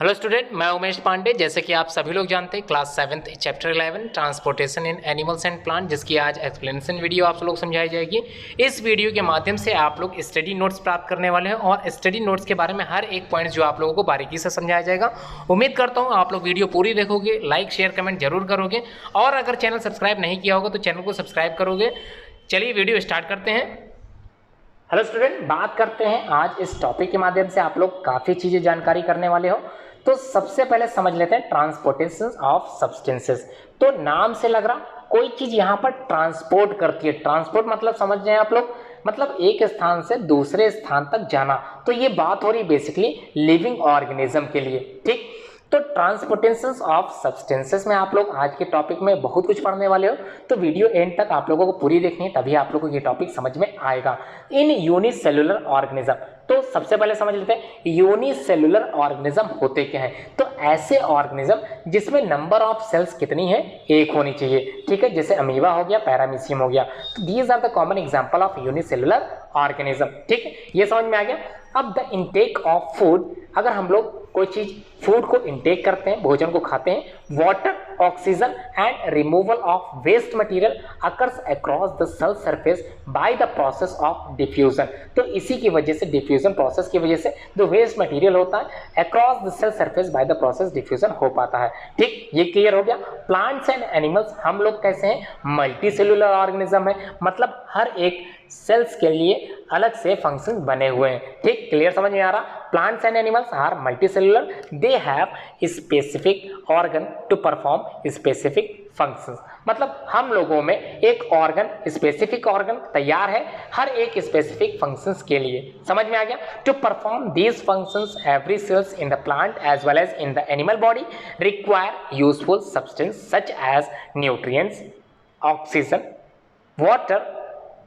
Hello student, मैं उमेश पांडे। जैसे कि आप सभी लोग जानते हैं, class 7th chapter 11 transportation in animals and plant, जिसकी आज एक्सप्लेनेशन वीडियो आप लोग समझाई जाएगी। इस वीडियो के माध्यम से आप लोग स्टडी नोट्स प्राप्त करने वाले हैं और स्टडी नोट्स के बारे में हर एक पॉइंट जो आप लोगों को बारीकी से समझाया जाएगा। उम्मीद करता हूँ आप लोग वीडियो पूरी देखोगे, लाइक शेयर कमेंट जरूर करोगे और अगर चैनल सब्सक्राइब नहीं किया होगा तो चैनल को सब्सक्राइब करोगे। चलिए वीडियो स्टार्ट करते हैं। हेलो स्टूडेंट, बात करते हैं आज इस टॉपिक के माध्यम से आप लोग काफ़ी चीज़ें जानकारी करने वाले हो। तो सबसे पहले समझ लेते हैं ट्रांसपोर्टेशन ऑफ सब्सटेंसेस। तो नाम से लग रहा कोई चीज़ यहाँ पर ट्रांसपोर्ट करती है। ट्रांसपोर्ट मतलब समझ रहे हैं आप लोग, मतलब एक स्थान से दूसरे स्थान तक जाना। तो ये बात हो रही बेसिकली लिविंग ऑर्गेनिज्म के लिए, ठीक। तो ट्रांसपोर्टेशन ऑफ सब्सटेंसेस में आप लोग आज के टॉपिक में बहुत कुछ पढ़ने वाले हो, तो वीडियो एंड तक आप लोगों को पूरी देखनी है, तभी आप लोगों को ये टॉपिक समझ में आएगा। इन यूनिसेलुलर ऑर्गेनिज्म, तो सबसे पहले समझ लेते हैं यूनिसेलुलर ऑर्गेनिज्म होते क्या है। तो ऐसे ऑर्गेनिज्म जिसमें नंबर ऑफ सेल्स कितनी है, एक होनी चाहिए, ठीक है। जैसे अमीबा हो गया, पैरामीशियम हो गया। तो these are the common example of unicellular organism, ठीक है। ये समझ में आ गया। अब द इनटेक ऑफ फूड, अगर हम लोग कोई चीज फूड को इनटेक करते हैं, भोजन को खाते हैं, water, oxygen and removal of waste material occurs across the cell surface by the process of diffusion. तो इसी की वजह से, डिफ्यूजन प्रोसेस की वजह से जो वेस्ट मटेरियल होता है across the cell surface by the process diffusion हो पाता है, ठीक। ये क्लियर हो गया। प्लांट्स एंड एनिमल्स, हम लोग कैसे हैं, मल्टी सेलुलर ऑर्गेनिज्म है, मतलब हर एक सेल्स के लिए अलग से फंक्शंस बने हुए हैं, ठीक। क्लियर समझ में आ रहा। Plants and animals are multicellular, they have specific organ to perform specific functions. मतलब हम लोगों में एक ऑर्गन, स्पेसिफिक ऑर्गन तैयार है हर एक स्पेसिफिक फंक्शंस के लिए। समझ में आ गया। To perform these functions every cells in the plant as well as in the animal body require useful substance such as nutrients, oxygen, water.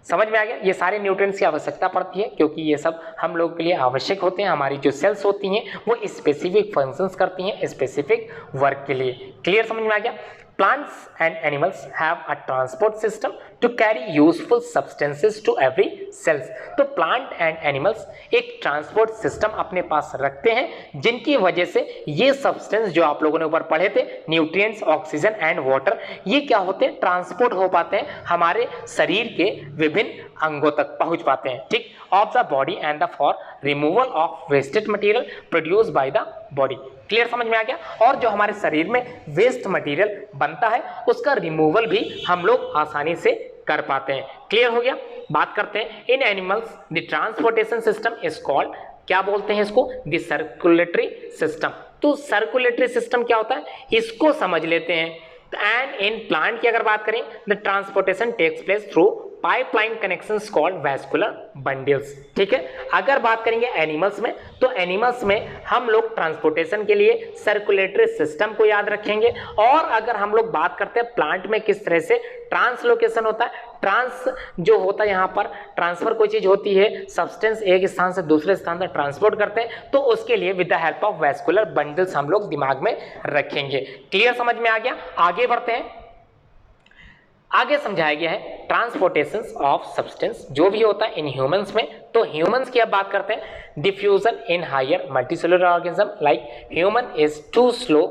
समझ में आ गया। ये सारे न्यूट्रिएंट्स की आवश्यकता पड़ती है क्योंकि ये सब हम लोगों के लिए आवश्यक होते हैं। हमारी जो सेल्स होती हैं वो स्पेसिफिक फंक्शंस करती हैं स्पेसिफिक वर्क के लिए। क्लियर समझ में आ गया। Plants and animals have a transport system to carry useful substances to every cells. तो प्लांट एंड एनिमल्स एक ट्रांसपोर्ट सिस्टम अपने पास रखते हैं जिनकी वजह से ये सब्सटेंस जो आप लोगों ने ऊपर पढ़े थे, न्यूट्रिएंट्स, ऑक्सीजन एंड वाटर, ये क्या होते हैं, ट्रांसपोर्ट हो पाते हैं, हमारे शरीर के विभिन्न अंगों तक पहुंच पाते हैं, ठीक। Of the body and the for removal of wasted material produce by the body. Clear समझ में आ गया। और जो हमारे शरीर में वेस्ट मटेरियल बनता है उसका रिमूवल भी हम लोग आसानी से कर पाते हैं। क्लियर हो गया। बात करते हैं in animals the transportation system is called, क्या बोलते हैं इसको, द सर्कुलेटरी सिस्टम। तो सर्कुलेटरी सिस्टम क्या होता है, इसको समझ लेते हैं। एंड इन प्लांट की अगर बात करें, the transportation takes place through pipeline connections called vascular bundles, ठीक है। अगर बात करेंगे एनिमल्स में, तो एनिमल्स में हम लोग ट्रांसपोर्टेशन के लिए सर्कुलेटरी सिस्टम को याद रखेंगे। और अगर हम लोग बात करते हैं प्लांट में किस तरह से ट्रांसलोकेशन होता है, ट्रांस जो होता है यहाँ पर ट्रांसफर कोई चीज होती है, सब्सटेंस एक स्थान से दूसरे स्थान तक ट्रांसपोर्ट करते हैं, तो उसके लिए with the help of vascular bundles हम लोग दिमाग में रखेंगे। क्लियर समझ में आ गया। आगे बढ़ते हैं। आगे समझाया गया है ट्रांसपोर्टेशन ऑफ सब्सटेंस जो भी होता है इन ह्यूमंस में। तो ह्यूमंस की अब बात करते हैं। Diffusion in higher multicellular organism like human is too slow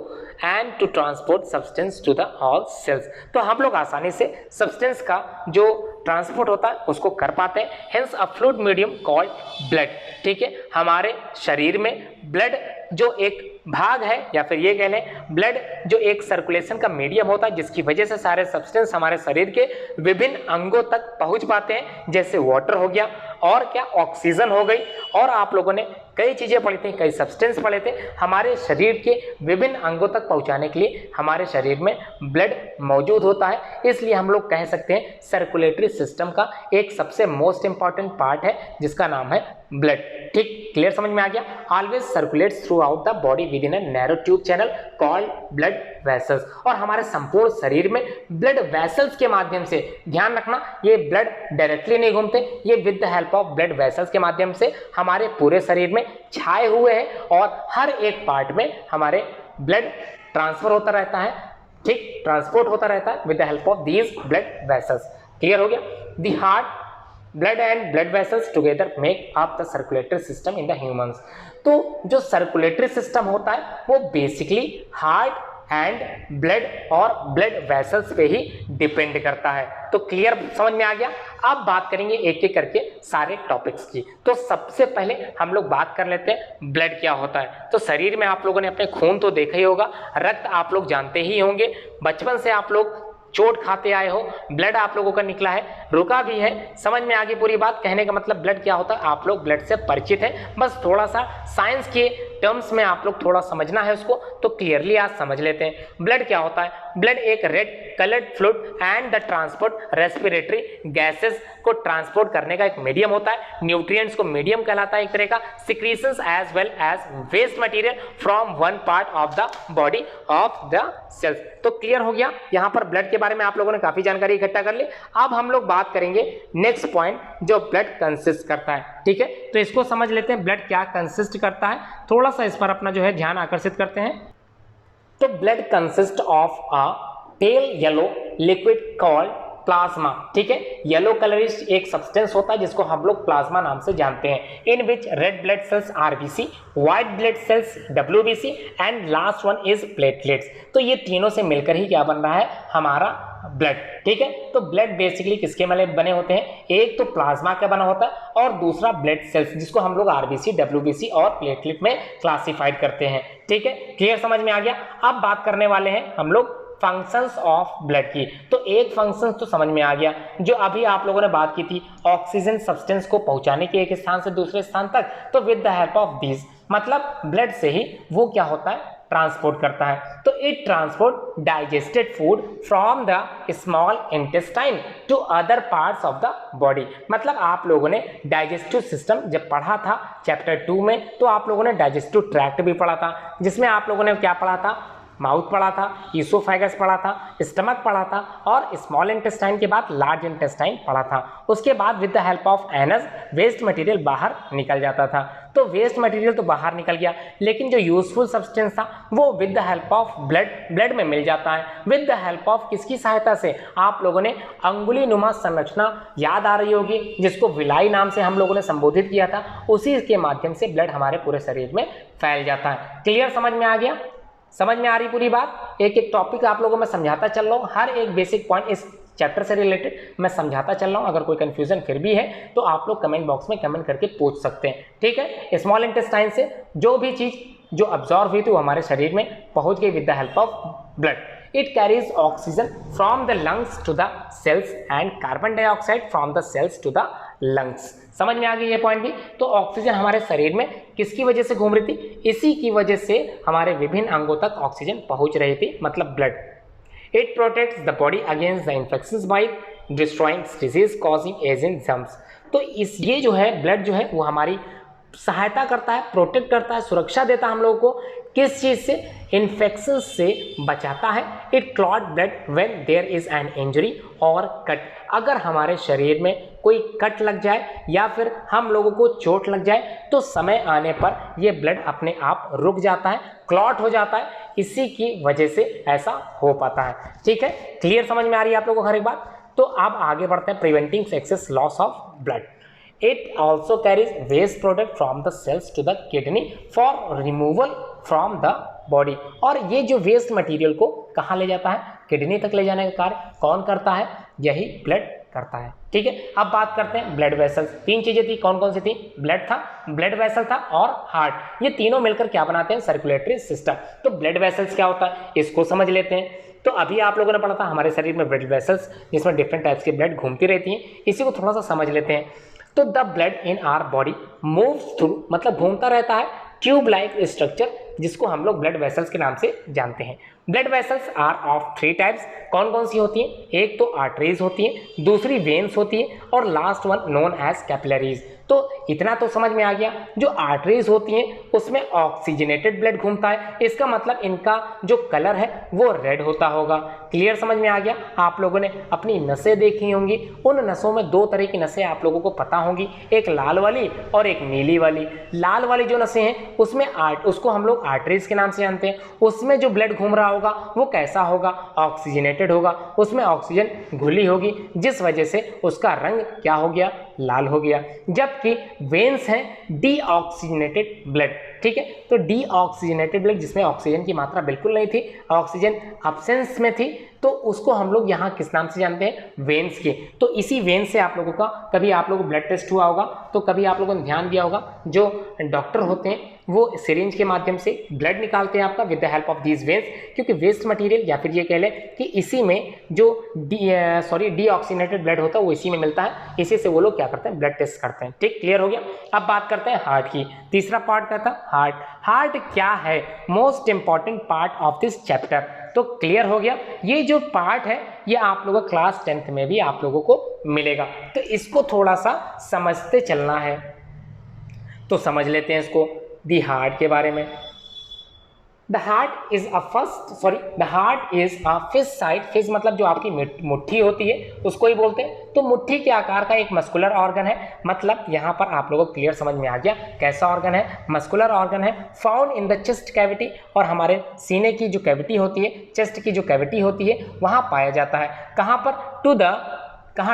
and to transport substance to the all cells. तो हम लोग आसानी से सब्सटेंस का जो ट्रांसपोर्ट होता है उसको कर पाते हैं। हेंस अ फ्लूइड मीडियम कॉल्ड ब्लड, ठीक है। हमारे शरीर में ब्लड जो एक भाग है, या फिर ये कह लें ब्लड जो एक सर्कुलेशन का मीडियम होता है जिसकी वजह से सारे सब्सटेंस हमारे शरीर के विभिन्न अंगों तक पहुंच पाते हैं, जैसे वाटर हो गया और क्या, ऑक्सीजन हो गई। और आप लोगों ने कई चीजें पढ़ी थी, कई सब्सटेंस पढ़े थे। हमारे शरीर के विभिन्न अंगों तक पहुंचाने के लिए हमारे शरीर में ब्लड मौजूद होता है, इसलिए हम लोग कह सकते हैं सर्कुलेटरी सिस्टम का एक सबसे मोस्ट इंपॉर्टेंट पार्ट है जिसका नाम है ब्लड, ठीक। क्लियर समझ में आ गया। Always circulates through out the body with in a narrow tube channel called blood vessels. और हमारे संपूर्ण शरीर में ब्लड वेसल्स के माध्यम से, ध्यान रखना, ये ब्लड डायरेक्टली नहीं घूमते, ये with the help of blood vessels के माध्यम से हमारे पूरे शरीर में छाए हुए हैं और हर एक पार्ट में हमारे ब्लड ट्रांसफर होता रहता है, ठीक, ट्रांसपोर्ट होता रहता है with the help of these blood vessels. Clear हो गया। The heart blood and blood vessels together make up the circulatory system in the humans. तो जो सर्कुलेटरी सिस्टम होता है वो बेसिकली हार्ट एंड ब्लड और ब्लड वेसल्स पे ही depend करता है। तो क्लियर समझ में आ गया। अब बात करेंगे एक एक करके सारे टॉपिक्स की। तो सबसे पहले हम लोग बात कर लेते हैं ब्लड क्या होता है। तो शरीर में आप लोगों ने अपने खून तो देखा ही होगा, रक्त आप लोग जानते ही होंगे, बचपन से आप लोग चोट खाते आए हो, ब्लड आप लोगों का निकला है, रुका भी है, समझ में आ गई पूरी बात। कहने का मतलब ब्लड क्या होता है, आप लोग ब्लड से परिचित हैं, बस थोड़ा सा साइंस के टर्म्स में आप लोग थोड़ा समझना है उसको, तो क्लियरली आज समझ लेते हैं। ब्लड क्या होता है? ब्लड एक red coloured fluid and the transport respiratory gases को ट्रांसपोर्ट करने का एक मीडियम होता है, न्यूट्रिएंट्स को मीडियम कहलाता है एक तरह का, secretions as well as waste material from one part of the body of the cells. तो क्लियर हो गया, यहाँ पर ब्लड के बारे में आप लोगों ने काफी जानकारी इकट्ठा कर ली। अब हम लोग बात करेंगे नेक्स्ट पॉइंट जो ब्लड कंसिस्ट करता है, ठीक है। तो इसको समझ लेते हैं ब्लड क्या कंसिस्ट करता है, थोड़ा सा इस पर अपना जो है ध्यान आकर्षित करते हैं। तो blood consist of a pale yellow liquid called plasma, ठीक है। येलो कलरिश एक सब्सटेंस होता है जिसको हम लोग प्लाज्मा नाम से जानते हैं, in which red blood cells RBC, white blood cells WBC and last one is platelets. तो ये तीनों से मिलकर ही क्या बन रहा है, हमारा ब्लड, ठीक है। तो ब्लड बेसिकली किसके बने होते हैं, एक तो प्लाज्मा का बना होता है और दूसरा ब्लड सेल्स जिसको हम लोग आरबीसी, डब्ल्यूबीसी और प्लेटलेट में क्लासिफाइड करते हैं, ठीक है। क्लियर समझ में आ गया। अब बात करने वाले हैं हम लोग फंक्शंस ऑफ ब्लड की। तो एक फंक्शन तो समझ में आ गया, जो अभी आप लोगों ने बात की थी, ऑक्सीजन सब्सटेंस को पहुंचाने के एक स्थान से दूसरे स्थान तक। तो with the help of these, मतलब ब्लड से ही वो क्या होता है, ट्रांसपोर्ट करता है। तो it transport digested food from the small intestine to other parts of the body. मतलब आप लोगों ने डाइजेस्टिव सिस्टम जब पढ़ा था चैप्टर 2 में, तो आप लोगों ने डाइजेस्टिव ट्रैक्ट भी पढ़ा था, जिसमें आप लोगों ने क्या पढ़ा था, माउथ पढ़ा था, ईसोफेगस पढ़ा था, स्टमक पढ़ा था और स्मॉल इंटेस्टाइन के बाद लार्ज इंटेस्टाइन पढ़ा था। उसके बाद with the help of anus waste material बाहर निकल जाता था। तो वेस्ट मटेरियल तो बाहर निकल गया, लेकिन जो यूजफुल सब्सटेंस था वो with the help of blood में मिल जाता है। विद द हेल्प ऑफ किसकी सहायता से, आप लोगों ने अंगुली नुमा संरचना याद आ रही होगी, जिसको विलाई नाम से हम लोगों ने संबोधित किया था, उसी के माध्यम से ब्लड हमारे पूरे शरीर में फैल जाता है। क्लियर समझ में आ गया, समझ में आ रही पूरी बात। एक एक टॉपिक आप लोगों में समझाता चल रहा हूँ, हर एक बेसिक पॉइंट इस चैप्टर से रिलेटेड मैं समझाता चल रहा हूँ। अगर कोई कंफ्यूजन फिर भी है तो आप लोग कमेंट बॉक्स में कमेंट करके पूछ सकते हैं, ठीक है। स्मॉल इंटेस्टाइन से जो भी चीज़ जो अब्जॉर्व हुई थी वो हमारे शरीर में पहुंच गई with the help of blood. It carries oxygen from the lungs to the cells and carbon dioxide from the cells to the lungs। समझ में आ गई ये पॉइंट भी। तो ऑक्सीजन हमारे शरीर में किसकी वजह से घूम रही थी, इसी की वजह से हमारे विभिन्न अंगों तक ऑक्सीजन पहुंच रही थी, मतलब blood. It protects the body against the infections by destroying disease causing agent germs। तो इस ये जो है ब्लड जो है वो हमारी सहायता करता है, प्रोटेक्ट करता है, सुरक्षा देता है हम लोगों को, किस चीज़ से, इन्फेक्शन से बचाता है। It clot blood when there is an injury और कट। अगर हमारे शरीर में कोई कट लग जाए या फिर हम लोगों को चोट लग जाए तो समय आने पर ये ब्लड अपने आप रुक जाता है, क्लॉट हो जाता है, इसी की वजह से ऐसा हो पाता है, ठीक है। क्लियर समझ में आ रही है आप लोगों को हर एक बात। तो अब आगे बढ़ते हैं, preventing excess loss of blood. It also carries waste product from the cells to the kidney for removal from the body। और ये जो वेस्ट मटेरियल को कहाँ ले जाता है, किडनी तक ले जाने का कार्य कौन करता है, यही ब्लड करता है, ठीक है। अब बात करते हैं ब्लड वेसल्स। तीन चीजें थी, कौन कौन सी थी, ब्लड था, ब्लड वेसल था और हार्ट। ये तीनों मिलकर क्या बनाते हैं, सर्कुलेटरी सिस्टम। तो ब्लड वेसल्स क्या होता है, इसको समझ लेते हैं। तो अभी आप लोगों ने पढ़ा था हमारे शरीर में ब्लड वेसल्स, जिसमें डिफरेंट टाइप्स के ब्लड घूमती रहती हैं, इसी को थोड़ा सा समझ लेते हैं। तो the blood in our body moves through, मतलब घूमता रहता है, ट्यूब लाइक स्ट्रक्चर, जिसको हम लोग ब्लड वेसल्स के नाम से जानते हैं। Blood vessels are of 3 types. कौन कौन सी होती हैं, एक तो आर्टरीज होती हैं, दूसरी वेन्स होती है और last one known as capillaries. तो इतना तो समझ में आ गया, जो आर्टरीज होती हैं उसमें ऑक्सीजनेटेड ब्लड घूमता है, इसका मतलब इनका जो कलर है वो रेड होता होगा। क्लियर समझ में आ गया। आप लोगों ने अपनी नसें देखी होंगी, उन नसों में 2 तरह की नसें आप लोगों को पता होंगी, एक लाल वाली और एक नीली वाली। लाल वाली जो नसें हैं उसमें उसको हम लोग आर्टरीज के नाम से जानते हैं, उसमें जो ब्लड घूम रहा होगा वो कैसा होगा, ऑक्सीजनेटेड होगा, उसमें ऑक्सीजन घुली होगी, जिस वजह से उसका रंग क्या हो गया, लाल हो गया। जबकि वेन्स हैं डीऑक्सीजनेटेड ब्लड, ठीक है। तो डीऑक्सीजनेटेड ब्लड जिसमें ऑक्सीजन की मात्रा बिल्कुल नहीं थी, ऑक्सीजन अब्सेंस में थी, तो उसको हम लोग यहाँ किस नाम से जानते हैं, वेन्स के। तो इसी वेन से आप लोगों का कभी आप लोगों को ब्लड टेस्ट हुआ होगा, तो कभी आप लोगों ने ध्यान दिया होगा जो डॉक्टर होते हैं वो सिरिंज के माध्यम से ब्लड निकालते हैं आपका with the help of these veins, क्योंकि वेस्ट मटेरियल या फिर ये कह लें कि इसी में जो डीऑक्सीजनेटेड ब्लड होता है वो इसी में मिलता है, इसी से वो लोग क्या करते हैं, ब्लड टेस्ट करते हैं। ठीक, क्लियर हो गया। अब बात करते हैं हार्ट की। तीसरा पार्ट क्या था, हार्ट। हार्ट क्या है, most important part of this chapter. तो क्लियर हो गया, ये जो पार्ट है ये आप लोगों क्लास 10th में भी आप लोगों को मिलेगा, तो इसको थोड़ा सा समझते चलना है। तो समझ लेते हैं इसको, दी हार्ट के बारे में। The heart is a fish side, fish मतलब जो आपकी मुट्ठी होती है उसको ही बोलते हैं। तो मुट्ठी के आकार का एक मस्कुलर ऑर्गन है, मतलब यहाँ पर आप लोगों को क्लियर समझ में आ गया कैसा ऑर्गन है, मस्कुलर ऑर्गन है, found in the chest cavity, और हमारे सीने की जो कैविटी होती है, चेस्ट की जो कैविटी होती है वहाँ पाया जाता है। कहाँ पर,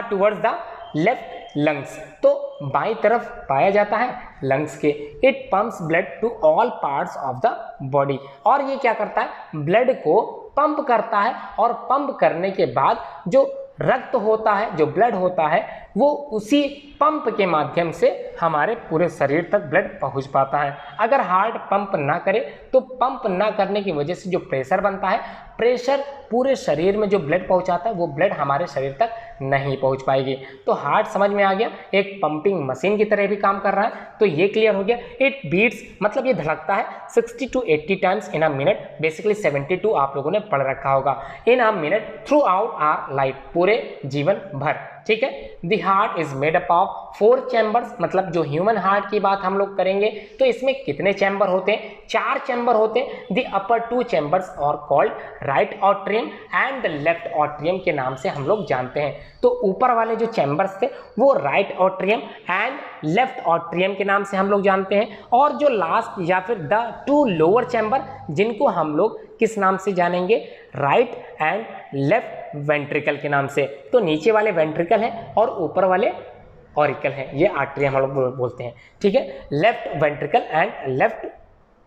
टुवर्ड्स द लेफ्ट लंग्स, तो बाई तरफ पाया जाता है लंग्स के। It pumps blood to all parts of the body, और ये क्या करता है, ब्लड को पंप करता है, और पंप करने के बाद जो रक्त होता है, जो ब्लड होता है, वो उसी पंप के माध्यम से हमारे पूरे शरीर तक ब्लड पहुंच पाता है। अगर हार्ट पंप ना करे तो पंप ना करने की वजह से जो प्रेशर बनता है, प्रेशर पूरे शरीर में जो ब्लड पहुंचाता है वो ब्लड हमारे शरीर तक नहीं पहुंच पाएगी। तो हार्ट समझ में आ गया, एक पंपिंग मशीन की तरह भी काम कर रहा है, तो ये क्लियर हो गया। इट बीट्स मतलब ये धड़कता है 60 to 80 times in a minute, basically 72 आप लोगों ने पढ़ रखा होगा, in a minute throughout our life, पूरे जीवन भर। ठीक है। The heart is made up of 4 chambers, मतलब जो ह्यूमन हार्ट की बात हम लोग करेंगे तो इसमें कितने चैम्बर होते हैं, 4 चैम्बर होते हैं। The upper 2 chambers are called right atrium and the left atrium के नाम से हम लोग जानते हैं। तो ऊपर वाले जो चैम्बर्स थे वो right atrium and left atrium के नाम से हम लोग जानते हैं, और जो लास्ट या फिर द 2 लोअर चैम्बर जिनको हम लोग किस नाम से जानेंगे, राइट एंड लेफ्ट वेंट्रिकल के नाम से। तो नीचे वाले वेंट्रिकल हैं और ऊपर वाले ऑरिकल हैं, ये आर्टरी हम लोग बोलते हैं। ठीक है, left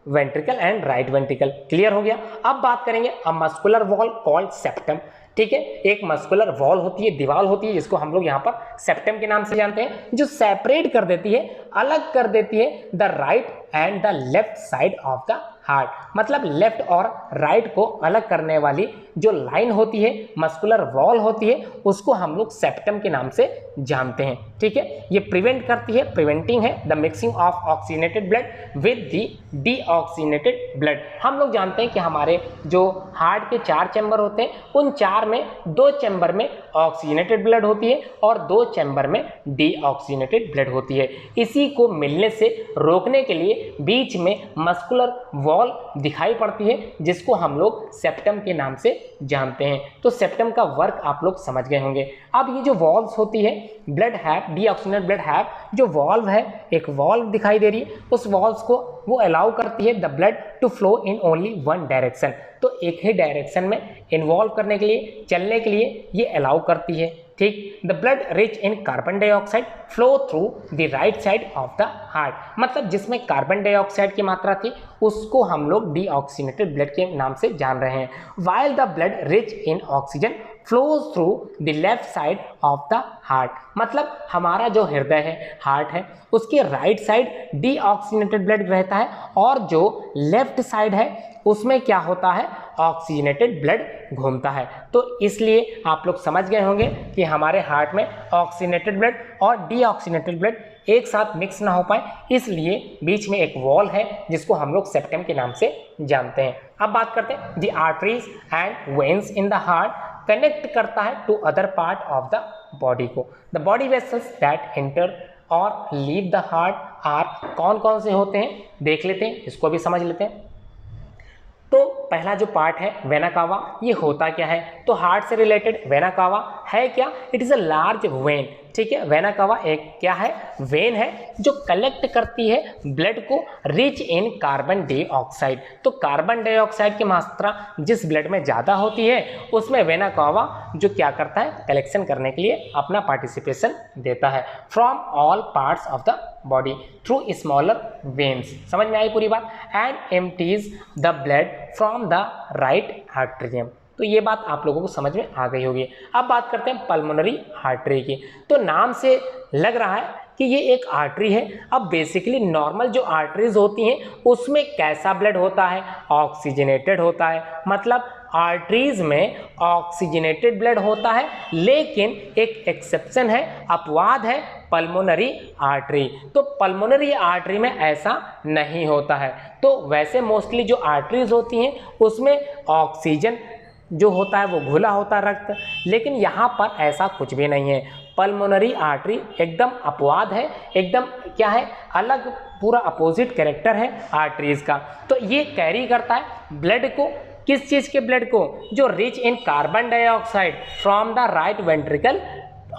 ventricle and right ventricle, clear हो गया। अब बात करेंगे a muscular wall called septum. ठीक है, एक मस्कुलर वॉल होती है, दीवार होती है, जिसको हम लोग यहाँ पर सेप्टम के नाम से जानते हैं, जो सेपरेट कर देती है, अलग कर देती है the right and the left side of the heart. मतलब लेफ्ट और राइट को अलग करने वाली जो लाइन होती है, मस्कुलर वॉल होती है, उसको हम लोग सेप्टम के नाम से जानते हैं। ठीक है, ये प्रिवेंट करती है, प्रिवेंटिंग है the mixing of oxygenated blood with the deoxygenated blood. हम लोग जानते हैं कि हमारे जो हार्ट के 4 चैम्बर होते हैं, उन 4 में 2 चैम्बर में ऑक्सीजनेटेड ब्लड होती है और 2 चैम्बर में डीऑक्सीजनेटेड ब्लड होती है। इसी को मिलने से रोकने के लिए बीच में मस्कुलर वॉल दिखाई पड़ती है, जिसको हम लोग सेप्टम के नाम से जानते हैं। तो सेप्टम का वर्क आप लोग समझ गए होंगे। अब ये जो वॉल्व्स होती है, blood have, deoxygenated blood have, जो वॉल्व है, एक वॉल्व दिखाई दे रही है, उस वॉल्व्स को वो अलाउ करती है the blood to flow in only one direction. तो एक ही डायरेक्शन में इन्वॉल्व करने के लिए, चलने के लिए ये अलाउ करती है। ठीक, the blood rich in carbon dioxide flow through the right side of the heart, मतलब जिसमें कार्बन डाइऑक्साइड की मात्रा थी उसको हम लोग डीऑक्सीजनेटेड ब्लड के नाम से जान रहे हैं। While the blood rich in oxygen flows through the left side of the heart, मतलब हमारा जो हृदय है, हार्ट है, उसके राइट साइड डीऑक्सीजनेटेड ब्लड रहता है, और जो लेफ्ट साइड है उसमें क्या होता है, ऑक्सीजनेटेड ब्लड घूमता है। तो इसलिए आप लोग समझ गए होंगे कि हमारे हार्ट में ऑक्सीजनेटेड ब्लड और डीऑक्सीजनेटेड ब्लड एक साथ मिक्स ना हो पाए, इसलिए बीच में एक वॉल है जिसको हम लोग सेप्टम के नाम से जानते हैं। अब बात करते हैं the arteries and veins in the heart connect करता है to other part of the body को। The body vessels that enter और लीव द हार्ट आर कौन कौन से होते हैं, देख लेते हैं, इसको भी समझ लेते हैं। तो पहला जो पार्ट है वेना कावा, ये होता क्या है, तो हार्ट से रिलेटेड वेना कावा है क्या, it is a large when ठीक है। वेना कावा एक क्या है, वेन है जो कलेक्ट करती है ब्लड को रिच इन कार्बन डाइऑक्साइड। तो कार्बन डाइऑक्साइड की मात्रा जिस ब्लड में ज़्यादा होती है उसमें वेना कावा जो क्या करता है, कलेक्शन करने के लिए अपना पार्टिसिपेशन देता है from all parts of the body through smaller veins. समझ में आई पूरी बात। And empties the blood from the right atrium. तो ये बात आप लोगों को समझ में आ गई होगी। अब बात करते हैं पल्मोनरी आर्टरी की। तो नाम से लग रहा है कि ये एक आर्टरी है। अब बेसिकली नॉर्मल जो आर्टरीज होती हैं उसमें कैसा ब्लड होता है, ऑक्सीजनेटेड होता है। मतलब आर्टरीज में ऑक्सीजनेटेड ब्लड होता है, लेकिन एक एक्सेप्शन है, अपवाद है, पल्मोनरी आर्टरी। तो पल्मोनरी आर्टरी में ऐसा नहीं होता है। तो वैसे मोस्टली जो आर्टरीज होती हैं उसमें ऑक्सीजन जो होता है वो घुला होता है रक्त, लेकिन यहाँ पर ऐसा कुछ भी नहीं है। पल्मोनरी आर्टरी एकदम अपवाद है, एकदम क्या है, अलग, पूरा अपोजिट कैरेक्टर है आर्टरीज का। तो ये कैरी करता है ब्लड को, किस चीज़ के ब्लड को, जो rich in carbon dioxide from the right ventricle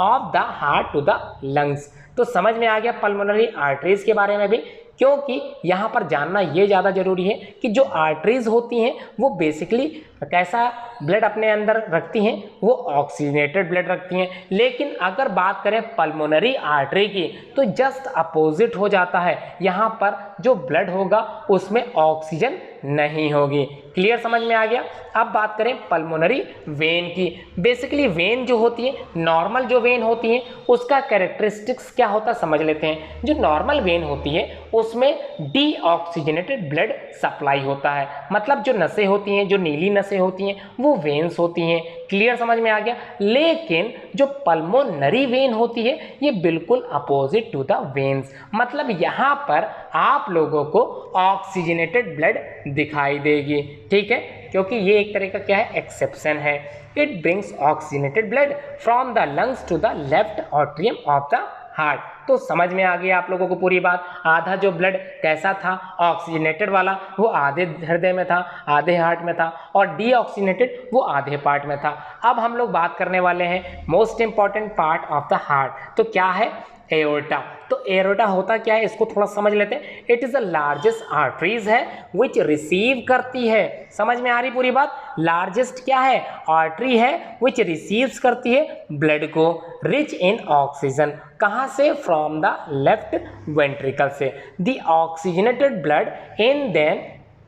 of the heart to the lungs. तो समझ में आ गया पल्मोनरी आर्टरीज के बारे में भी, क्योंकि यहाँ पर जानना ये ज़्यादा ज़रूरी है कि जो आर्टरीज होती हैं वो बेसिकली कैसा ब्लड अपने अंदर रखती हैं, वो ऑक्सीजनेटेड ब्लड रखती हैं। लेकिन अगर बात करें पल्मोनरी आर्टरी की तो जस्ट अपोजिट हो जाता है। यहाँ पर जो ब्लड होगा उसमें ऑक्सीजन नहीं होगी। क्लियर, समझ में आ गया। अब बात करें पल्मोनरी वेन की। बेसिकली वेन जो होती है, नॉर्मल जो वेन होती है उसका कैरेक्टरिस्टिक्स क्या होता है समझ लेते हैं। जो नॉर्मल वेन होती है उसमें डीऑक्सीजनेटेड ब्लड सप्लाई होता है। मतलब जो नसें होती हैं, जो नीली नसें होती हैं वो वेन्स होती हैं। क्लियर, समझ में आ गया। लेकिन जो पल्मोनरी वेन होती है ये बिल्कुल अपोजिट टू द वेन्स। मतलब यहाँ पर आप लोगों को ऑक्सीजनेटेड ब्लड दिखाई देगी, ठीक है, क्योंकि ये एक तरह का क्या है, एक्सेप्शन है। It brings oxygenated blood from the lungs to the left atrium of the heart. तो समझ में आ गया आप लोगों को पूरी बात। आधा जो ब्लड कैसा था, ऑक्सीजनेटेड वाला, वो आधे हृदय में था, आधे हार्ट में था, और डीऑक्सीजनेटेड वो आधे पार्ट में था। अब हम लोग बात करने वाले हैं most important part of the heart. तो क्या है, एओर्टा। तो एओर्टा होता क्या है इसको थोड़ा समझ लेते हैं। It is the largest arteries है विच रिसीव करती है। समझ में आ रही पूरी बात। लार्जेस्ट क्या है, आर्टरी है विच रिसीव्स करती है ब्लड को रिच इन ऑक्सीजन। कहाँ से, फ्रॉम द लेफ्ट वेंट्रिकल से। The oxygenated blood in then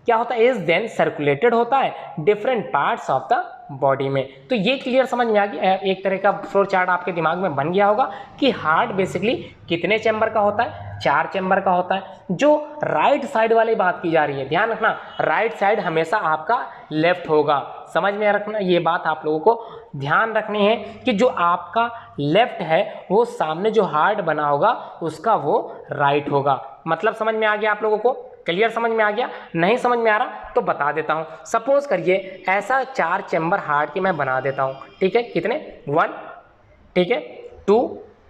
क्या होता है, इज देन सर्कुलेटेड होता है different parts of the body में। तो ये क्लियर समझ में आ गया। एक तरह का फ्लो चार्ट आपके दिमाग में बन गया होगा कि हार्ट बेसिकली कितने चैम्बर का होता है, 4 चैम्बर का होता है। जो राइट साइड वाली बात की जा रही है, ध्यान रखना, राइट साइड हमेशा आपका लेफ्ट होगा। समझ में रखना, ये बात आप लोगों को ध्यान रखनी है कि जो आपका लेफ्ट है वो सामने जो हार्ट बना होगा उसका वो राइट होगा। मतलब समझ में आ गया आप लोगों को। क्लियर, समझ में आ गया। नहीं समझ में आ रहा तो बता देता हूँ। सपोज करिए ऐसा 4 चैम्बर हार्ट के मैं बना देता हूँ, ठीक है। कितने, 1, ठीक है, 2,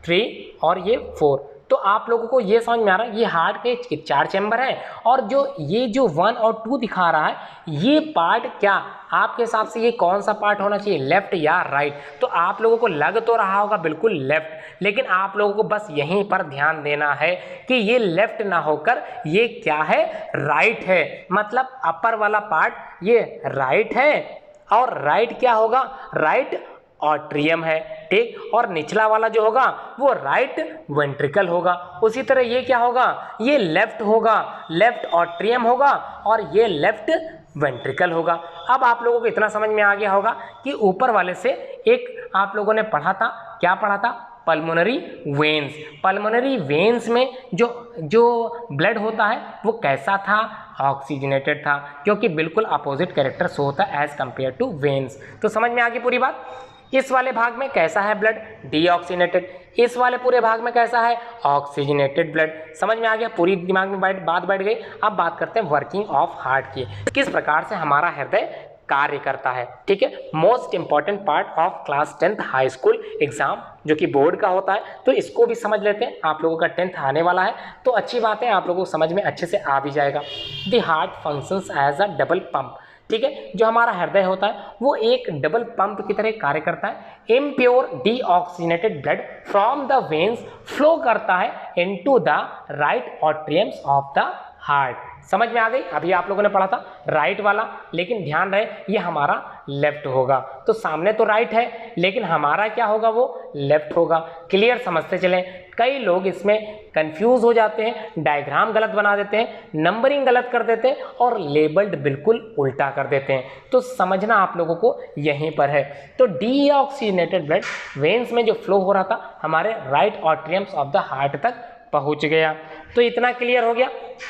3 और ये 4। तो आप लोगों को ये समझ में आ रहा है ये हार्ट के 4 चैम्बर है, और जो ये जो 1 और 2 दिखा रहा है ये पार्ट क्या आपके हिसाब से ये कौन सा पार्ट होना चाहिए, लेफ्ट या राइट। तो आप लोगों को लग तो रहा होगा बिल्कुल लेफ्ट, लेकिन आप लोगों को बस यहीं पर ध्यान देना है कि ये लेफ्ट ना होकर ये क्या है, राइट है। मतलब अपर वाला पार्ट ये राइट है, और राइट क्या होगा, राइट आर्टरियम है, ठीक। और निचला वाला जो होगा वो राइट वेंट्रिकल होगा। उसी तरह ये क्या होगा, ये लेफ्ट होगा, लेफ्ट आर्टरियम होगा, और ये लेफ्ट वेंट्रिकल होगा। अब आप लोगों को इतना समझ में आ गया होगा कि ऊपर वाले से एक आप लोगों ने पढ़ा था, क्या पढ़ा था, पल्मोनरी वेन्स। पल्मोनरी वेन्स में जो ब्लड होता है वो कैसा था, ऑक्सीजनेटेड था, क्योंकि बिल्कुल अपोजिट कैरेक्टर शो होता है एज कंपेयर टू वेन्स। तो समझ में आ गई पूरी बात। इस वाले भाग में कैसा है ब्लड, डीऑक्सीजनेटेड। इस वाले पूरे भाग में कैसा है, ऑक्सीजनेटेड ब्लड। समझ में आ गया, पूरी दिमाग में बात बैठ गई। अब बात करते हैं वर्किंग ऑफ हार्ट की, किस प्रकार से हमारा हृदय कार्य करता है, ठीक है। Most important part of class 10th high school exam जो कि बोर्ड का होता है, तो इसको भी समझ लेते हैं। आप लोगों का 10th आने वाला है तो अच्छी बात है, आप लोगों को समझ में अच्छे से आ भी जाएगा। The heart functions as a double pump. ठीक है। जो हमारा हृदय होता है वो एक डबल पंप की तरह कार्य करता है। Impure deoxygenated blood from the veins flow करता है into the right atriums of the heart. समझ में आ गई? अभी आप लोगों ने पढ़ा था राइट वाला, लेकिन ध्यान रहे ये हमारा लेफ्ट होगा। तो सामने तो राइट है लेकिन हमारा क्या होगा, वो लेफ्ट होगा। क्लियर? समझते चलें। कई लोग इसमें कंफ्यूज हो जाते हैं, डायग्राम गलत बना देते हैं, नंबरिंग गलत कर देते हैं और लेबल्ड बिल्कुल उल्टा कर देते हैं। तो समझना आप लोगों को यहीं पर है। तो डीऑक्सीजनेटेड ब्लड वेन्स में जो फ्लो हो रहा था हमारे right atriums of the heart तक पहुंच गया। तो इतना क्लियर हो गया।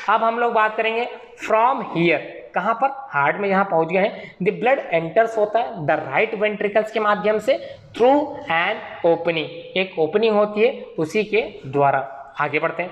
अब हम लोग बात करेंगे फ्रॉम हियर, कहां पर? हार्ट में यहाँ पहुंच गए हैं। द ब्लड एंटर्स होता है द राइट वेंट्रिकल्स के माध्यम से थ्रू एन ओपनिंग, एक ओपनिंग होती है उसी के द्वारा। आगे बढ़ते हैं।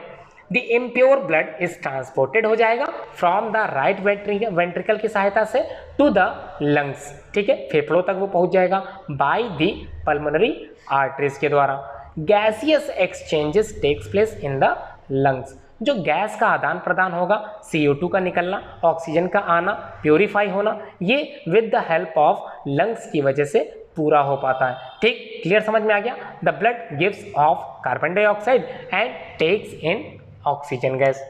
The impure blood is transported हो जाएगा फ्रॉम द राइट वेंट्रिकल की सहायता से टू द लंग्स, ठीक है, फेफड़ों तक वो पहुंच जाएगा बाय द पल्मोनरी आर्टरीज के द्वारा। Gaseous exchanges takes place in the lungs, जो गैस का आदान प्रदान होगा, CO2 का निकलना, ऑक्सीजन का आना, प्योरीफाई होना, ये with the help of lungs की वजह से पूरा हो पाता है। ठीक, क्लियर? समझ में आ गया? The blood gives off carbon dioxide and takes in oxygen gas.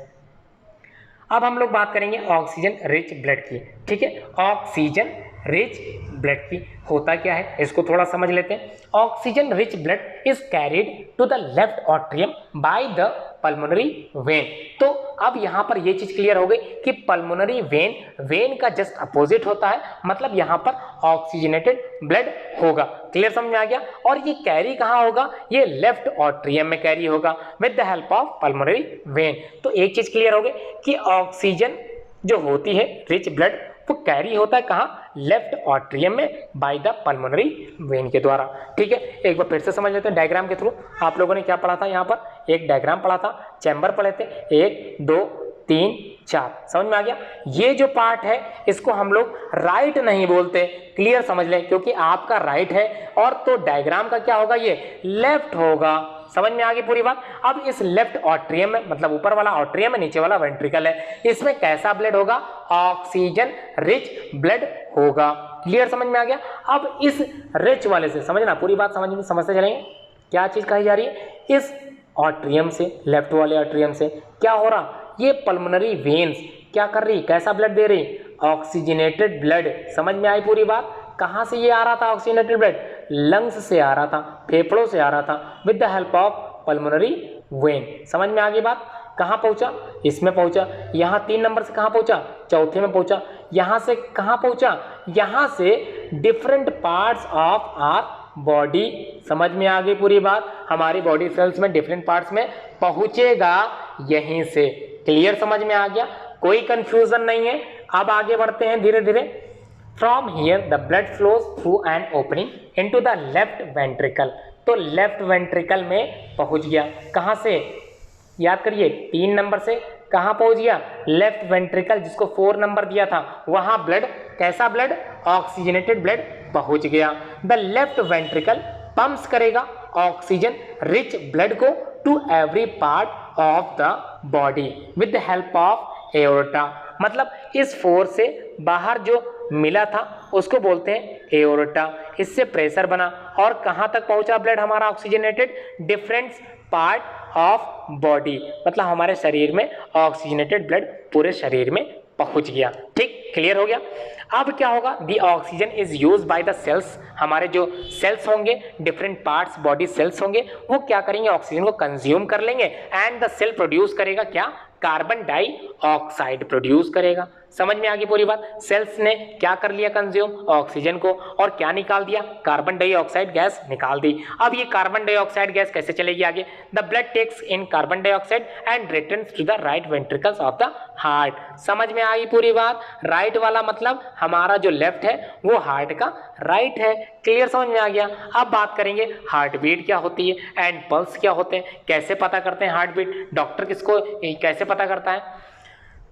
अब हम लोग बात करेंगे ऑक्सीजन रिच ब्लड की, ठीक है। ऑक्सीजन रिच ब्लड की होता क्या है इसको थोड़ा समझ लेते हैं। Oxygen rich blood is carried to the left atrium by the pulmonary vein. तो अब यहाँ पर ये चीज क्लियर हो गई कि पल्मोनरी वेन का जस्ट अपोजिट होता है, मतलब यहाँ पर ऑक्सीजनेटेड ब्लड होगा। क्लियर? समझ में आ गया? और ये कैरी कहाँ होगा? ये लेफ्ट आर्टरियम में कैरी होगा with the help of pulmonary vein. तो एक चीज क्लियर हो गई कि ऑक्सीजन जो होती है रिच ब्लड वो कैरी होता है कहाँ? लेफ्ट आर्टरियम में बाय द पल्मोनरी वेन के द्वारा। ठीक है, एक बार फिर से समझ लेते हैं डायग्राम के थ्रू। आप लोगों ने क्या पढ़ा था? यहाँ पर एक डायग्राम पढ़ा था, चैम्बर पढ़े थे, 1 2 3 4। समझ में आ गया? ये जो पार्ट है इसको हम लोग राइट नहीं बोलते। क्लियर? समझ लें, क्योंकि आपका राइट है और तो डायग्राम का क्या होगा? ये लेफ्ट होगा। समझ में आ गई पूरी बात? अब इस लेफ्ट आर्टरियम में, मतलब ऊपर वाला आर्टरियम है, नीचे वाला वेंट्रिकल है, इसमें कैसा ब्लड होगा? ऑक्सीजन रिच ब्लड होगा। क्लियर? समझ में आ गया? अब इस रिच वाले से समझना, पूरी बात समझते चलेंगे क्या चीज कही जा रही है। इस आर्टरियम से, लेफ्ट वाले आर्टरियम से क्या हो रहा? ये पल्मोनरी वेन्स क्या कर रही? कैसा ब्लड दे रही? Oxygenated blood. समझ में आई पूरी बात? कहां से ये आ रहा था ऑक्सीजनेटेड ब्लड? लंग्स से आ रहा था, फेफड़ों से आ रहा था with the help of pulmonary vein. समझ में आ गई बात? कहां पहुंचा? इसमें पहुंचा। यहां 3 नंबर से कहां पहुंचा? चौथे में पहुंचा। यहां से कहां पहुंचा? यहां से different parts of our body. समझ में आ गई पूरी बात? हमारी बॉडी सेल्स में डिफरेंट पार्ट्स में पहुंचेगा यहीं से। क्लियर? समझ में आ गया? कोई कंफ्यूजन नहीं है। अब आगे बढ़ते हैं धीरे धीरे। From here the blood flows through an opening into the left ventricle. तो लेफ्ट वेंट्रिकल में पहुंच गया। कहां से? याद करिए, 3 नंबर से कहां पहुंच गया? लेफ्ट वेंट्रिकल, जिसको 4 नंबर दिया था, वहां ब्लड, कैसा ब्लड? ऑक्सीजनेटेड ब्लड पहुंच गया। द लेफ्ट वेंट्रिकल पंप्स करेगा ऑक्सीजन रिच ब्लड को to every part of the body with the help of aorta. मतलब इस 4 से बाहर जो मिला था उसको बोलते हैं एओर्टा। इससे प्रेशर बना और कहां तक पहुंचा ब्लड हमारा oxygenated? Different part of body, मतलब हमारे शरीर में ऑक्सीजनेटेड ब्लड पूरे शरीर में पहुंच गया। ठीक, क्लियर हो गया? अब क्या होगा? The oxygen is used by the cells. हमारे जो सेल्स होंगे, डिफरेंट पार्ट्स बॉडी सेल्स होंगे, वो क्या करेंगे? ऑक्सीजन को कंज्यूम कर लेंगे एंड द सेल प्रोड्यूस करेगा क्या? कार्बन डाइऑक्साइड प्रोड्यूस करेगा। समझ में आ गई पूरी बात? सेल्स ने क्या कर लिया? कंज्यूम ऑक्सीजन को, और क्या निकाल दिया? कार्बन डाइऑक्साइड गैस निकाल दी। अब ये कार्बन डाइऑक्साइड गैस कैसे चलेगी आगे? The blood takes in carbon dioxide and returns to the right ventricles of the heart. समझ में आ गई पूरी बात? राइट वाला मतलब हमारा जो लेफ्ट है वो हार्ट का राइट है। क्लियर? समझ में आ गया? अब बात करेंगे हार्ट बीट क्या होती है एंड पल्स क्या होते हैं, कैसे पता करते हैं हार्ट बीट, डॉक्टर किसको कैसे पता करता है,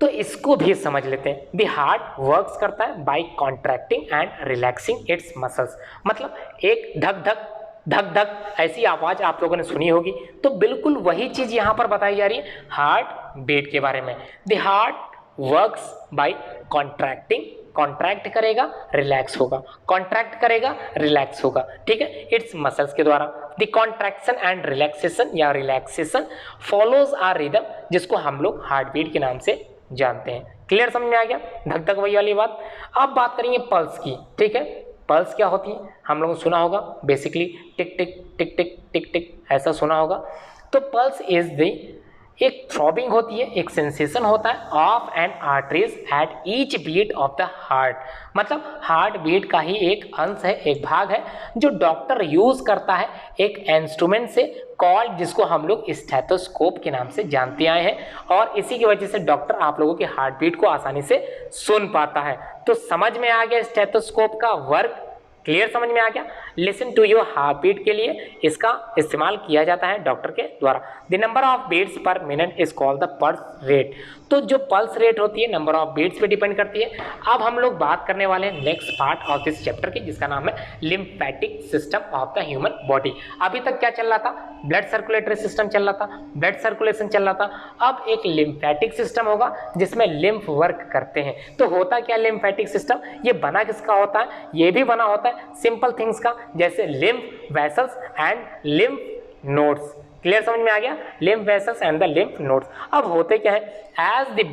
तो इसको भी समझ लेते हैं। द हार्ट वर्क्स करता है by contracting and relaxing its muscles. मतलब एक धक धक धक धक ऐसी आवाज आप लोगों ने सुनी होगी, तो बिल्कुल वही चीज यहां पर बताई जा रही है हार्ट बीट के बारे में। The heart works by contracting contract करेगा, रिलैक्स होगा, कॉन्ट्रैक्ट करेगा, रिलैक्स होगा, ठीक है, इट्स मसल्स के द्वारा। द कॉन्ट्रैक्शन एंड रिलैक्सेशन या रिलैक्सेशन फॉलोज आर रिदम, जिसको हम लोग हार्ट बीट के नाम से जानते हैं। क्लियर समझ में आ गया, धक धक वही वाली बात। अब बात करेंगे पल्स की, ठीक है। पल्स क्या होती है, हम लोगों ने सुना होगा बेसिकली टिक टिक टिक टिक टिक टिक, ऐसा सुना होगा। तो पल्स इज द एक थ्रॉबिंग होती है, एक सेंसेशन होता है of and arteries at each beat of the heart, मतलब हार्ट बीट का ही एक अंश है, एक भाग है, जो डॉक्टर यूज करता है एक इंस्ट्रूमेंट से कॉल्ड, जिसको हम लोग स्टेथोस्कोप के नाम से जानते आए हैं, और इसी की वजह से डॉक्टर आप लोगों के हार्ट बीट को आसानी से सुन पाता है। तो समझ में आ गया स्टेथोस्कोप का वर्क, क्लियर समझ में आ गया। Listen to your heart beat के लिए इसका इस्तेमाल किया जाता है डॉक्टर के द्वारा। The number of beats per minute is called the pulse rate. तो जो पल्स रेट होती है नंबर ऑफ बीट्स पे डिपेंड करती है। अब हम लोग बात करने वाले हैं next part of this chapter की, जिसका नाम है lymphatic system of the human body. अभी तक क्या चल रहा था, ब्लड सर्कुलेटरी सिस्टम चल रहा था, ब्लड सर्कुलेशन चल रहा था। अब एक लिम्फेटिक सिस्टम होगा जिसमें लिम्फ वर्क करते हैं। तो होता क्या लिम्फेटिक सिस्टम, ये बना किसका होता है, ये भी बना होता है सिंपल थिंग्स का, जैसे lymph vessels and lymph nodes. Clear समझ में आ गया, lymph vessels and the lymph nodes. अब होते क्या है, as the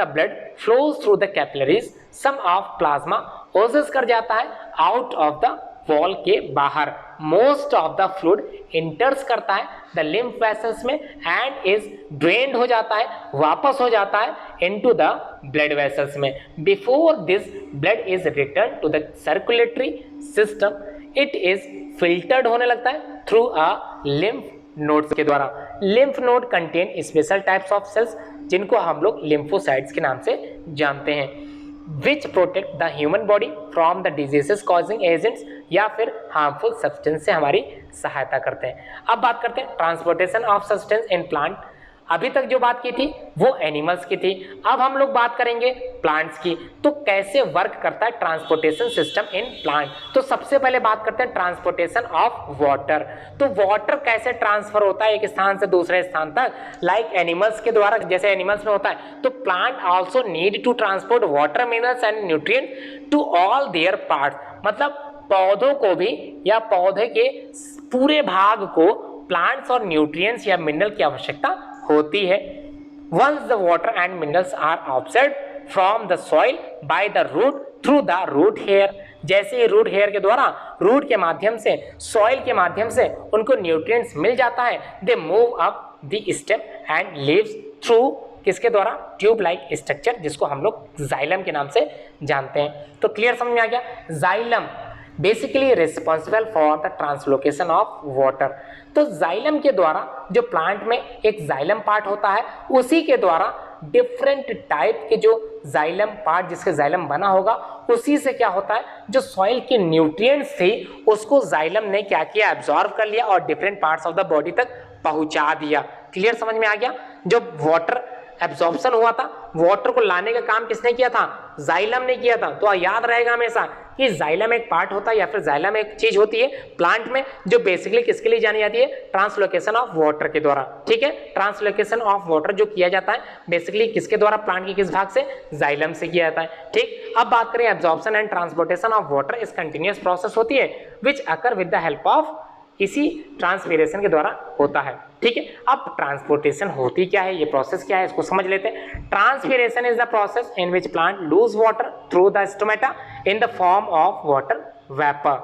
blood flows through the capillaries, some of plasma oozes कर जाता है आउट ऑफ द वॉल के बाहर, most of the fluid enters करता है द लिम्फ वेसल्स में एंड इज ड्रेन्ड हो जाता है, वापस हो जाता है इनटू द ब्लड वेसल्स में। Before this blood is return to the circulatory system, it is filtered होने लगता है थ्रू अ लिम्फ नोड्स के द्वारा। Lymph node contain special types of cells, जिनको हम लोग लिम्फोसाइट्स के नाम से जानते हैं, which protect the human body from the diseases causing agents, या फिर हार्मफुल सब्सटेंस से हमारी सहायता करते हैं। अब बात करते हैं transportation of substance in plant. अभी तक जो बात की थी वो एनिमल्स की थी, अब हम लोग बात करेंगे प्लांट्स की। तो कैसे वर्क करता है ट्रांसपोर्टेशन सिस्टम इन प्लांट। तो सबसे पहले बात करते हैं ट्रांसपोर्टेशन ऑफ वाटर। तो वाटर कैसे ट्रांसफर होता है एक स्थान से दूसरे स्थान तक, लाइक एनिमल्स के द्वारा, जैसे एनिमल्स में होता है। तो plant also need to transport water, minerals and nutrient to all their parts, मतलब पौधों को भी या पौधे के पूरे भाग को प्लांट्स और न्यूट्रिएंट्स या मिनरल की आवश्यकता होती है। Once the water and minerals are observed from the soil by the root through the root hair, जैसे रूट हेयर के द्वारा, रूट के माध्यम से, सॉइल के माध्यम से उनको न्यूट्रिएंट्स मिल जाता है, they move up the stem and leaves through किसके द्वारा, ट्यूब लाइक स्ट्रक्चर, जिसको हम लोग जाइलम के नाम से जानते हैं। तो क्लियर समझ में आ गया, xylem basically responsible for the translocation of water. तो जाइलम के द्वारा, जो प्लांट में एक जाइलम पार्ट होता है, उसी के द्वारा डिफरेंट टाइप के जो जाइलम पार्ट, जिसके जाइलम बना होगा, उसी से क्या होता है, जो सॉइल के न्यूट्रिएंट्स थी उसको जाइलम ने क्या किया, एब्जॉर्ब कर लिया और different parts of the body तक पहुंचा दिया। क्लियर समझ में आ गया। जब वाटर एब्जॉर्प्शन हुआ था, वाटर को लाने का काम किसने किया था, जाइलम ने किया था। तो याद रहेगा हमेशा कि जाइलम एक पार्ट होता है या फिर जाइलम एक चीज होती है प्लांट में, जो बेसिकली किसके लिए जानी जाती है, ट्रांसलोकेशन ऑफ वाटर के द्वारा। ठीक है, ट्रांसलोकेशन ऑफ वाटर जो किया जाता है बेसिकली किसके द्वारा, प्लांट के किस भाग से, जाइलम से किया जाता है। ठीक, अब बात करें absorption and transportation of water इस कंटिन्यूअस प्रोसेस होती है which occur with the help of, इसी ट्रांसपीरेशन के द्वारा होता है। ठीक है, अब ट्रांसपोर्टेशन होती क्या है, ये प्रोसेस क्या है, इसको समझ लेते हैं। Transpiration is the process in which plant lose water through the stomata in the form of water vapour.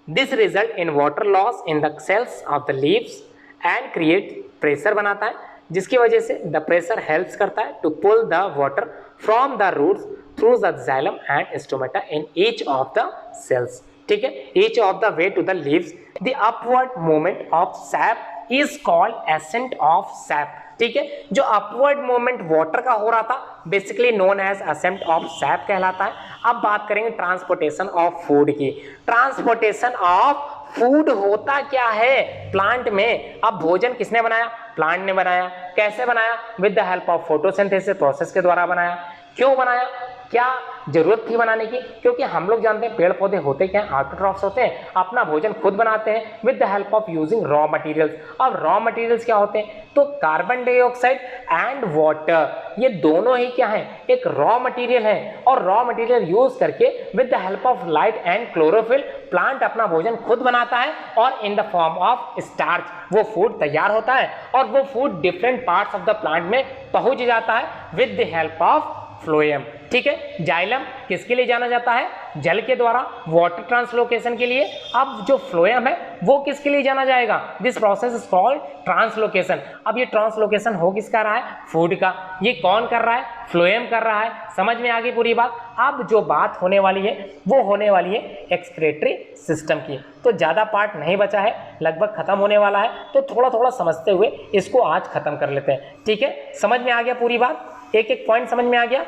This result in water loss in the cells of the leaves and create pressure बनाता है, जिसकी वजह से the pressure helps करता है to pull the water from the roots through the xylem and stomata in each of the cells. ठीक है, each of the way to the leaves. The upward movement of sap is called ascent of sap. ठीक है, जो upward movement water का हो रहा था basically known as ascent of sap कहलाता है। अब बात करेंगे ट्रांसपोर्टेशन ऑफ फूड की। ट्रांसपोर्टेशन ऑफ फूड होता क्या है प्लांट में। अब भोजन किसने बनाया, प्लांट ने बनाया। कैसे बनाया, with the help of photosynthesis process के द्वारा बनाया। क्यों बनाया, क्या जरूरत थी बनाने की? क्योंकि हम लोग जानते हैं पेड़ पौधे होते क्या हैं, ऑटोट्रॉफ्स होते हैं, अपना भोजन खुद बनाते हैं with the help of using raw materials. अब रॉ मटेरियल्स क्या होते हैं? तो कार्बन डाइऑक्साइड एंड वाटर, ये दोनों ही क्या है? एक रॉ मटेरियल है, और रॉ मटेरियल यूज करके with the help of light and chlorophyll plant अपना भोजन खुद बनाता है, और इन द फॉर्म ऑफ स्टार्च वो फूड तैयार होता है, और वो food different parts of the plant में पहुंच जाता है with the help of phloem. ठीक है, जाइलम किसके लिए जाना जाता है? जल के द्वारा, वाटर ट्रांसलोकेशन के लिए। अब जो फ्लोएम है वो किसके लिए जाना जाएगा? This process is called translocation. अब ये ट्रांसलोकेशन हो किसका रहा है? फूड का। ये कौन कर रहा है? फ्लोएम कर रहा है। समझ में आ गई पूरी बात? अब जो बात होने वाली है वो होने वाली है एक्सक्रीटरी सिस्टम की। तो ज़्यादा पार्ट नहीं बचा है, लगभग खत्म होने वाला है, तो थोड़ा थोड़ा समझते हुए इसको आज खत्म कर लेते हैं। ठीक है, समझ में आ गया पूरी बात? एक एक पॉइंट समझ में आ गया?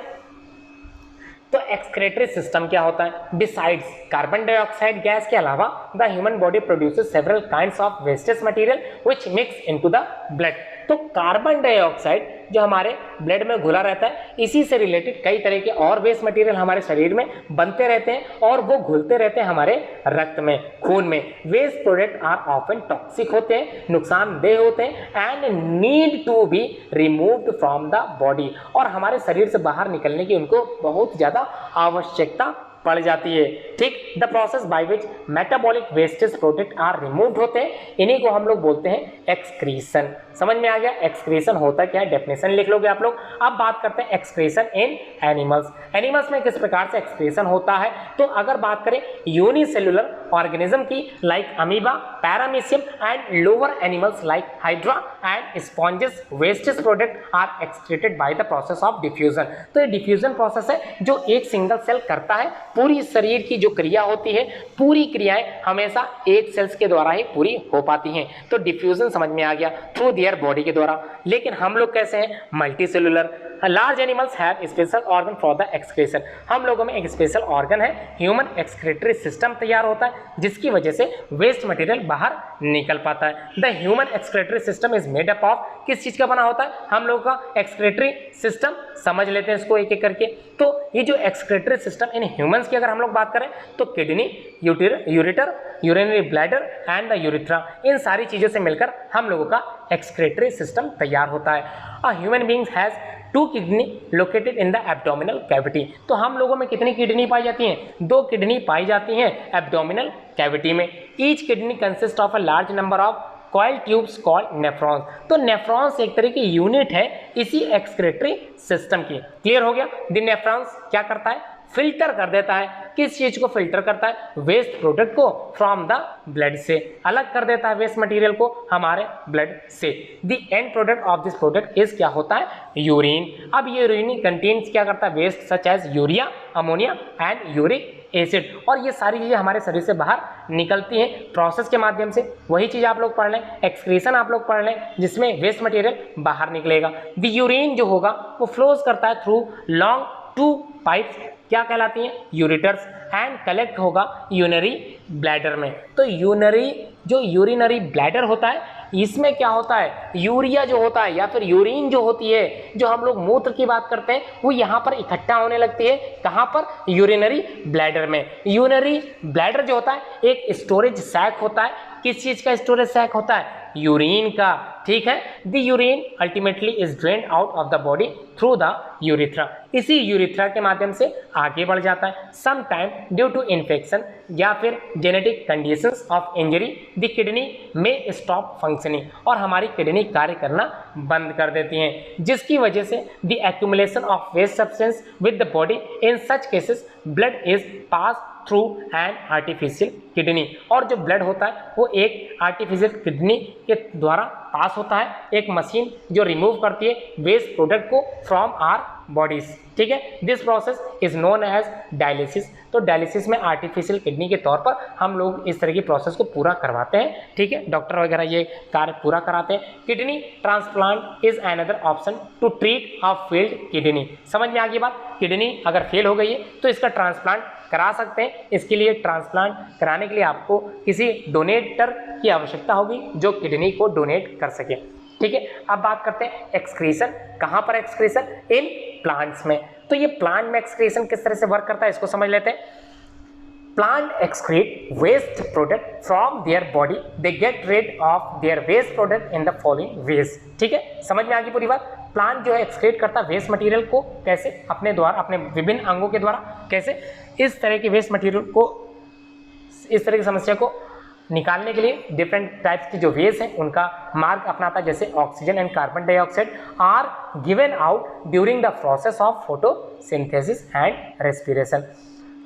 तो एक्सक्रीटरी सिस्टम क्या होता है? बिसाइड्स कार्बन डाइऑक्साइड गैस के अलावा the human body produces several kinds of wastage material which mix into the blood. तो कार्बन डाइऑक्साइड जो हमारे ब्लड में घुला रहता है, इसी से रिलेटेड कई तरह के और वेस्ट मटेरियल हमारे शरीर में बनते रहते हैं, और वो घुलते रहते हैं हमारे रक्त में, खून में। Waste product are often toxic होते हैं, नुकसानदेह होते हैं, and need to be removed from the body, और हमारे शरीर से बाहर निकलने की उनको बहुत ज़्यादा आवश्यकता पड़ जाती है। ठीक, the process by which metabolic wastage product are removed होते हैं, इन्हीं को हम लोग बोलते हैं एक्सक्रीशन। समझ में आ गया एक्सक्रीशन होता क्या है? डेफिनेशन लिख लोगे आप लोग। अब बात करते हैं एक्सक्रीशन इन एनिमल्स। एनिमल्स में किस प्रकार से एक्सक्रीशन होता है? तो अगर बात करें यूनिसेलुलर ऑर्गेनिज्म की, like amoeba, paramecium and lower animals like hydra and sponges, wastage product are excreted by the process of diffusion. तो ये डिफ्यूजन प्रोसेस है जो एक सिंगल सेल करता है। पूरी शरीर की जो क्रिया होती है, पूरी क्रियाएं हमेशा एक सेल्स के द्वारा ही पूरी हो पाती हैं। तो डिफ्यूजन समझ में आ गया, थ्रू देयर बॉडी के द्वारा। लेकिन हम लोग कैसे हैं? Multi cellular. Large animals have special organ for the excretion. हम लोगों में एक स्पेशल ऑर्गन है, ह्यूमन एक्सक्रीटरी सिस्टम तैयार होता है, जिसकी वजह से वेस्ट मटेरियल बाहर निकल पाता है। The human excretory system is made up of, किस चीज का बना होता है? हम लोग का एक्सक्रीटरी सिस्टम समझ लेते हैं इसको एक एक करके। तो ये जो एक्सक्रीटरी सिस्टम इन ह्यूमंस की अगर हम लोग बात करें तो kidney, ureter, urinary bladder and the urethra, इन सारी चीज़ों से मिलकर हम लोगों का एक्सक्रीटरी सिस्टम तैयार होता है। A human being has 2 kidney located in the abdominal cavity. तो हम लोगों में कितनी किडनी पाई जाती हैं? 2 किडनी पाई जाती हैं एब्डोमिनल कैविटी में। Each kidney consist of a large number of coil tubes called nephrons. तो नेफ्रॉन्स एक तरह की यूनिट है इसी एक्सक्रीटरी सिस्टम की। क्लियर हो गया? द नेफ्रॉन्स क्या करता है? फिल्टर कर देता है। किस चीज को फिल्टर करता है? वेस्ट प्रोडक्ट को फ्रॉम द ब्लड से, अलग कर देता है वेस्ट मटेरियल को हमारे ब्लड से। The end product of this product is क्या होता है? यूरिन। अब ये यूरिन कंटेन्स क्या करता है? Waste such as urea, ammonia and uric acid, और ये सारी चीज़ें हमारे शरीर से बाहर निकलती हैं प्रोसेस के माध्यम से। वही चीज़ आप लोग पढ़ लें, एक्सक्रीशन आप लोग पढ़ लें, जिसमें वेस्ट मटेरियल बाहर निकलेगा। द यूरिन जो होगा वो फ्लोज करता है थ्रू लॉन्ग 2 पाइप्स, क्या कहलाती हैं? यूरेटर्स, एंड कलेक्ट होगा यूरिनरी ब्लैडर में। तो यूरिनरी ब्लैडर होता है, इसमें क्या होता है? यूरिया जो होता है या फिर यूरिन जो होती है, जो हम लोग मूत्र की बात करते हैं, वो यहाँ पर इकट्ठा होने लगती है। कहाँ पर? यूरिनरी ब्लैडर में। यूरिनरी ब्लैडर जो होता है एक स्टोरेज सैक होता है। किस चीज़ का स्टोरेज सैक होता है? यूरिन का। ठीक है, the urine ultimately is drained out of the body through the urethra. इसी यूरिथ्रा के माध्यम से आगे बढ़ जाता है। Some time due to infection या फिर genetic conditions of injury the kidney may stop functioning, और हमारी किडनी कार्य करना बंद कर देती हैं, जिसकी वजह से the accumulation of waste substance with the body. In such cases blood is pass through an artificial kidney, और जो ब्लड होता है वो एक आर्टिफिशियल किडनी के द्वारा पास होता है, एक मशीन जो रिमूव करती है वेस्ट प्रोडक्ट को फ्रॉम आर बॉडीज। ठीक है, this process is known as dialysis. तो डायलिसिस में आर्टिफिशियल किडनी के तौर पर हम लोग इस तरह की प्रोसेस को पूरा करवाते हैं। ठीक है, डॉक्टर वगैरह ये कार्य पूरा कराते हैं। Kidney transplant is another option to treat a failed kidney. समझ में आ गई बात? किडनी अगर फेल हो गई है तो इसका ट्रांसप्लांट करा सकते हैं। इसके लिए ट्रांसप्लांट कराने के लिए आपको किसी डोनेटर की आवश्यकता होगी जो किडनी को डोनेट कर सके। ठीक है, अब बात करते हैं एक्सक्रीशन। कहाँ पर एक्सक्रीशन? इन प्लांट्स में। तो ये प्लांट में एक्सक्रीशन किस तरह से वर्क करता है इसको समझ लेते हैं। Plant excrete waste product from their body. They get rid of their waste product in the following ways. ठीक है, समझ में आ गई पूरी बात। प्लांट जो है एक्सक्रीट करता है वेस्ट मटेरियल को, कैसे? अपने द्वारा, अपने विभिन्न अंगों के द्वारा। कैसे? इस तरह के वेस्ट मटेरियल को, इस तरह की समस्या को निकालने के लिए डिफरेंट टाइप्स की जो वेज हैं उनका मार्ग अपनाता है, जैसे oxygen and carbon dioxide are given out during the process of photosynthesis and respiration.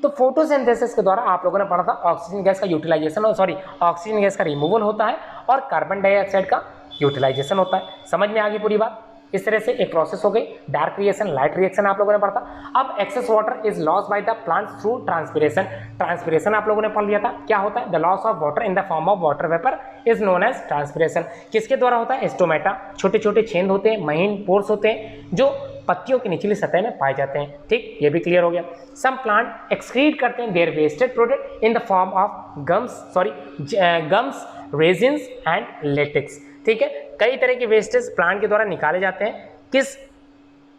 तो फोटोसिंथेसिस के द्वारा आप लोगों ने पढ़ा था ऑक्सीजन गैस का यूटिलाइजेशन, ऑक्सीजन गैस का रिमूवल होता है और कार्बन डाइऑक्साइड का यूटिलाइजेशन होता है। समझ में आ गई पूरी बात। इस तरह से एक प्रोसेस हो गई। डार्क रिएक्शन, लाइट रिएक्शन आप लोगों ने पढ़ा था। अब excess water is loss by the plant through transpiration. Transpiration आप लोगों ने पढ़ लिया था, क्या होता है? The loss of water in the form of water vapour is known as transpiration. किसके द्वारा होता है? स्टोमेटा, छोटे छोटे छेद होते हैं, महीन पोर्स होते हैं जो पत्तियों की निचली सतह में पाए जाते हैं। ठीक, ये भी क्लियर हो गया। सम प्लांट एक्सक्रीट करते हैं their wasted product in the form of gums, resins and latex. ठीक है, कई तरह के वेस्टेज प्लांट के द्वारा निकाले जाते हैं। किस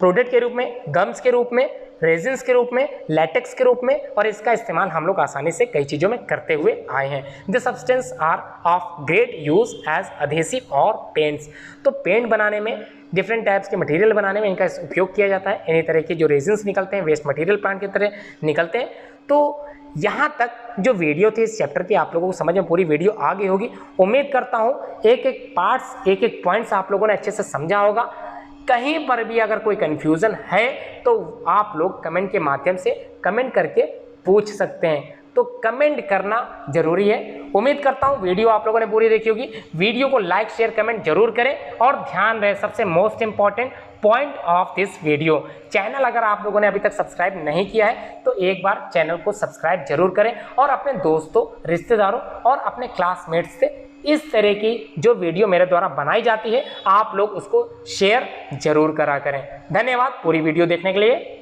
प्रोडक्ट के रूप में? गम्स के रूप में, रेजिन्स के रूप में, लैटेक्स के रूप में, और इसका इस्तेमाल हम लोग आसानी से कई चीज़ों में करते हुए आए हैं। The substance are of great use as adhesive और पेंट्स। तो पेंट बनाने में, डिफरेंट टाइप्स के मटेरियल बनाने में इनका उपयोग किया जाता है। इन्हीं तरह के जो रेजिन्स निकलते हैं वेस्ट मटेरियल प्लांट की तरह निकलते हैं। तो यहाँ तक जो वीडियो थी इस चैप्टर की आप लोगों को समझ में पूरी वीडियो आ गई होगी। उम्मीद करता हूँ एक एक पार्ट्स, एक एक पॉइंट्स आप लोगों ने अच्छे से समझा होगा। कहीं पर भी अगर कोई कन्फ्यूज़न है तो आप लोग कमेंट के माध्यम से कमेंट करके पूछ सकते हैं। तो कमेंट करना जरूरी है। उम्मीद करता हूँ वीडियो आप लोगों ने पूरी देखी होगी। वीडियो को लाइक शेयर कमेंट जरूर करें और ध्यान रहे सबसे most important point of this video, channel अगर आप लोगों ने अभी तक सब्सक्राइब नहीं किया है तो एक बार चैनल को सब्सक्राइब जरूर करें और अपने दोस्तों, रिश्तेदारों और अपने क्लासमेट्स से इस तरह की जो वीडियो मेरे द्वारा बनाई जाती है आप लोग उसको शेयर जरूर करा करें। धन्यवाद पूरी वीडियो देखने के लिए।